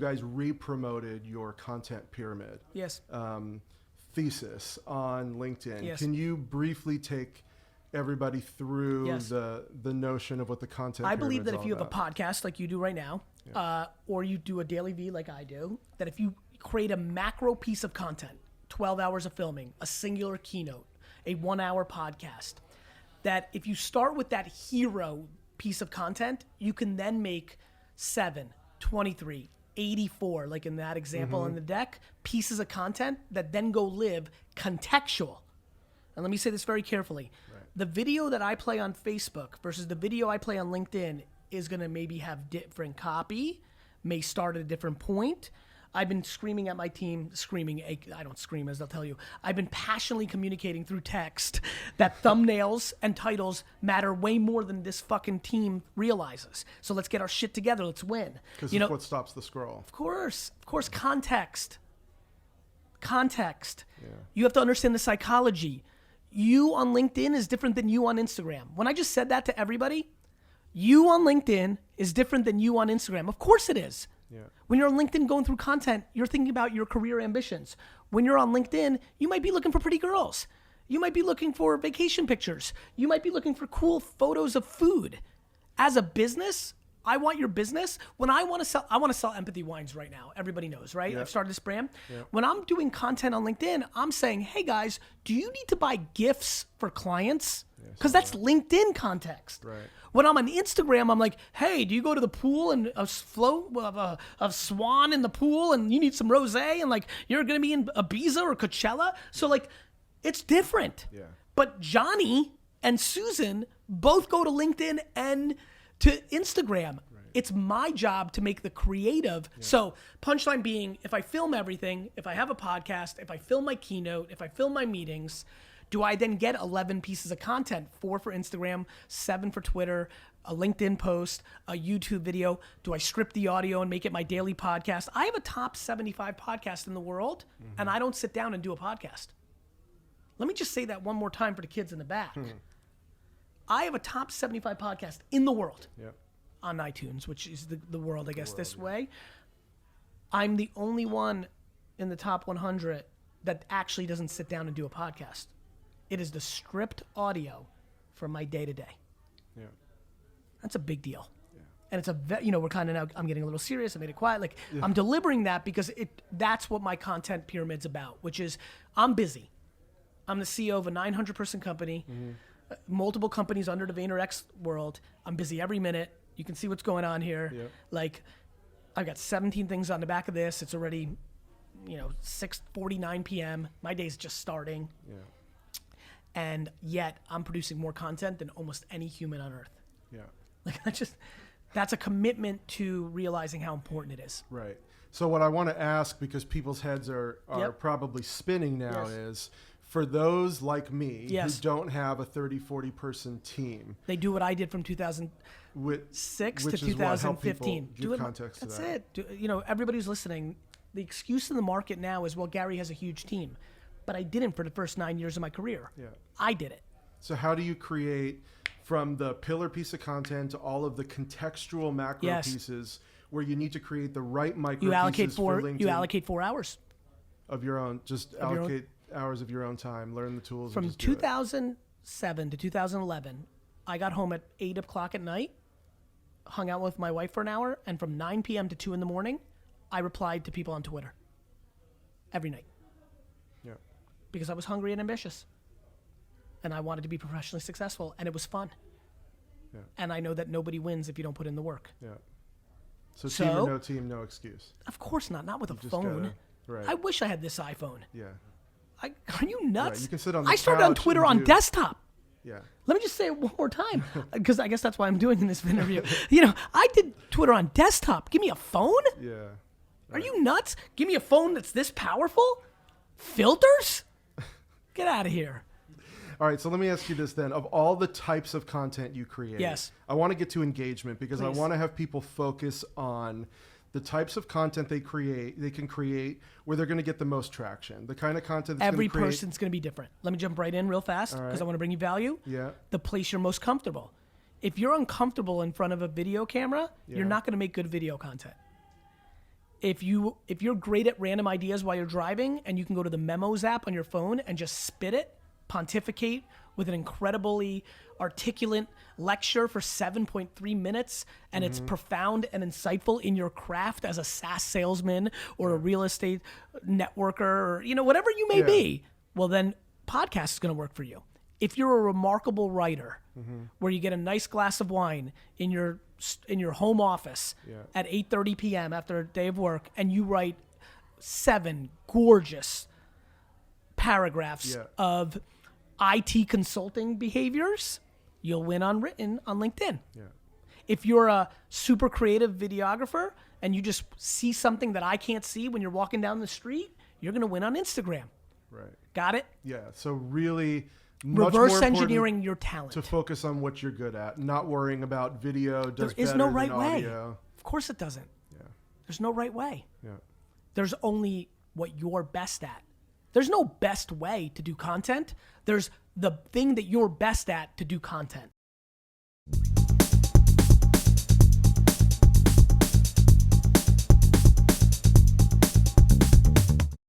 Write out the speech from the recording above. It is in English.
guys re-promoted your content pyramid thesis on LinkedIn. Yes. Can you briefly take everybody through the notion of what the content I believe that if you about? have a podcast like you do right now, or you do a GaryVee like I do, that if you create a macro piece of content, 12 hours of filming, a singular keynote, a 1 hour podcast, that if you start with that hero piece of content, you can then make 7, 23, 84, like in that example in the deck, pieces of content that then go live contextual. And let me say this very carefully. Right. The video that I play on Facebook versus the video I play on LinkedIn is going to maybe have different copy, may start at a different point. I've been screaming at my team, I don't scream as they'll tell you. I've been passionately communicating through text that thumbnails and titles matter way more than this fucking team realizes. So let's get our shit together. Let's win. Because it's what stops the scroll. Of course, context. Yeah. You have to understand the psychology. You on LinkedIn is different than you on Instagram. When I just said that to everybody, you on LinkedIn is different than you on Instagram. Of course it is. Yeah. When you're on LinkedIn going through content, you're thinking about your career ambitions. When you're on LinkedIn, you might be looking for pretty girls. You might be looking for vacation pictures. You might be looking for cool photos of food. As a business, I want your business. When I want to sell empathy wines right now. Everybody knows, right? I've started this brand. When I'm doing content on LinkedIn, I'm saying, hey guys, do you need to buy gifts for clients? Because that's LinkedIn context. Right. When I'm on Instagram, I'm like, hey, do you go to the pool and a float of a swan in the pool and you need some rosé and like you're going to be in Ibiza or Coachella? So like, it's different. Yeah. But Johnny and Susan both go to LinkedIn and to Instagram. Right. It's my job to make the creative. Yeah. So punchline being, if I film everything, if I have a podcast, if I film my keynote, if I film my meetings, do I then get 11 pieces of content, 4 for Instagram, 7 for Twitter, a LinkedIn post, a YouTube video? Do I strip the audio and make it my daily podcast? I have a top 75 podcast in the world, and I don't sit down and do a podcast. Let me just say that one more time for the kids in the back. I have a top 75 podcast in the world on iTunes, which is the world, I guess, this way. I'm the only one in the top 100 that actually doesn't sit down and do a podcast. It is the stripped audio from my day-to-day. Yeah. That's a big deal. Yeah. And it's we're kind of now, I'm getting a little serious. I made it quiet. Like, I'm delivering that because that's what my content pyramid's about, which is I'm busy. I'm the CEO of a 900-person company, multiple companies under the Vaynerchuk world. I'm busy every minute. You can see what's going on here. Yep. Like, I've got 17 things on the back of this. It's already, 6:49 p.m. My day's just starting. Yeah. And yet I'm producing more content than almost any human on earth. Yeah. Like that's a commitment to realizing how important it is. Right. So what I want to ask, because people's heads are probably spinning now, is for those like me who don't have a 30, 40 person team. They do what I did from 2006 to 2015. Give context to that. That's it. Everybody who's listening, the excuse in the market now is, well, Gary has a huge team. But I didn't for the first 9 years of my career. Yeah. I did it. So how do you create from the pillar piece of content to all of the contextual macro pieces where you need to create the right micro pieces for LinkedIn? You allocate 4 hours. Of your own. Just allocate hours of your own time. Learn the tools. From 2007 to 2011, I got home at 8 o'clock at night, hung out with my wife for an hour, and from 9 p.m. to 2 in the morning, I replied to people on Twitter. Every night. Because I was hungry and ambitious. And I wanted to be professionally successful, and it was fun. Yeah. And I know that nobody wins if you don't put in the work. Yeah. So team or no team, no excuse. Of course not. Not with a phone. Right. I wish I had this iPhone. Yeah. Are you nuts? Right. You can sit on the I started on Twitter on desktop. Yeah. Let me just say it one more time, because I guess that's why I'm doing this interview. I did Twitter on desktop. Give me a phone? Yeah. Right. Are you nuts? Give me a phone that's this powerful? Filters? Get out of here. All right, so let me ask you this then. Of all the types of content you create, I want to get to engagement because I want to have people focus on the types of content they can create where they're going to get the most traction. The kind of content that's every person's going to be different. Let me jump right in real fast because I want to bring you value. Yeah. The place you're most comfortable. If you're uncomfortable in front of a video camera, you're not going to make good video content. if you're great at random ideas while you're driving and you can go to the Memos app on your phone and just spit it, pontificate with an incredibly articulate lecture for 7.3 minutes, and it's profound and insightful in your craft as a SaaS salesman or a real estate networker, or whatever you may be, well then podcast is going to work for you. If you're a remarkable writer, where you get a nice glass of wine in your home office at 8:30 p.m. after a day of work, and you write 7 gorgeous paragraphs of IT consulting behaviors, you'll win on written on LinkedIn. Yeah. If you're a super creative videographer and you just see something that I can't see when you're walking down the street, you're going to win on Instagram. Right. Got it? Yeah. So really reverse engineering your talent. To focus on what you're good at, not worrying about video does there is better no right than way. audio. Of course it doesn't. Yeah. There's no right way. Yeah. There's only what you're best at. There's no best way to do content. There's the thing that you're best at to do content.